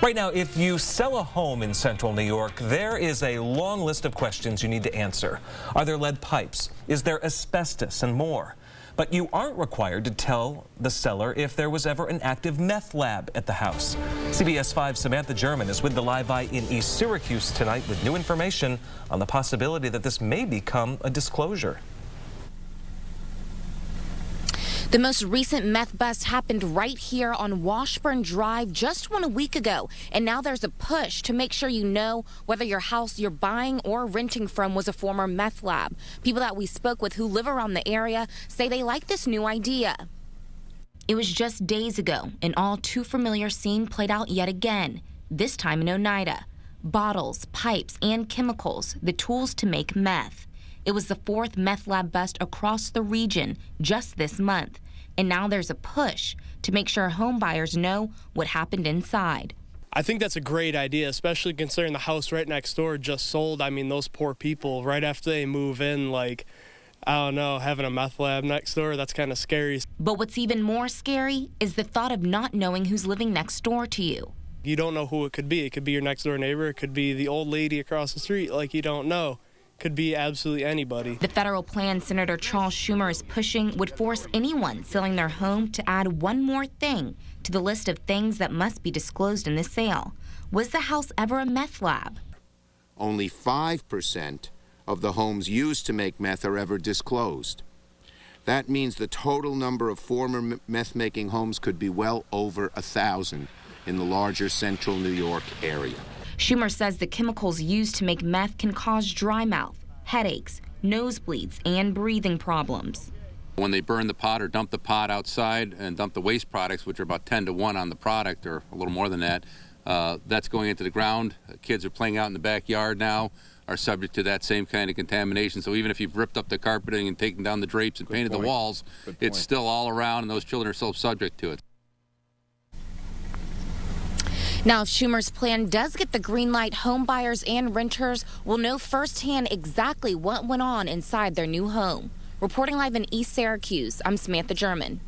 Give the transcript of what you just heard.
Right now, if you sell a home in central New York, there is a long list of questions you need to answer. Are there lead pipes? Is there asbestos and more? But you aren't required to tell the seller if there was ever an active meth lab at the house. CBS 5's Samantha German is with the Live Eye in East Syracuse tonight with new information on the possibility that this may become a disclosure. The most recent meth bust happened right here on Washburn Drive just 1 week ago. And now there's a push to make sure you know whether your house you're buying or renting from was a former meth lab. People that we spoke with who live around the area say they like this new idea. It was just days ago, an all too familiar scene played out yet again, this time in Oneida. Bottles, pipes, and chemicals, the tools to make meth. It was the fourth meth lab bust across the region just this month. And now there's a push to make sure home buyers know what happened inside. I think that's a great idea, especially considering the house right next door just sold. I mean, those poor people, right after they move in, like, I don't know, having a meth lab next door, that's kind of scary. But what's even more scary is the thought of not knowing who's living next door to you. You don't know who it could be. It could be your next door neighbor. It could be the old lady across the street, like you don't know. Could be absolutely anybody. The federal plan Senator Charles Schumer is pushing would force anyone selling their home to add one more thing to the list of things that must be disclosed in the sale. Was the house ever a meth lab? Only 5% of the homes used to make meth are ever disclosed. That means the total number of former meth-making homes could be well over 1,000 in the larger central New York area. Schumer says the chemicals used to make meth can cause dry mouth, headaches, nosebleeds, and breathing problems. When they burn the pot or dump the pot outside and dump the waste products, which are about 10 to 1 on the product or a little more than that, that's going into the ground. Kids are playing out in the backyard now, are subject to that same kind of contamination. So even if you've ripped up the carpeting and taken down the drapes and painted the walls, it's still all around and those children are still subject to it. Now, if Schumer's plan does get the green light, home buyers and renters will know firsthand exactly what went on inside their new home. Reporting live in East Syracuse, I'm Samantha German.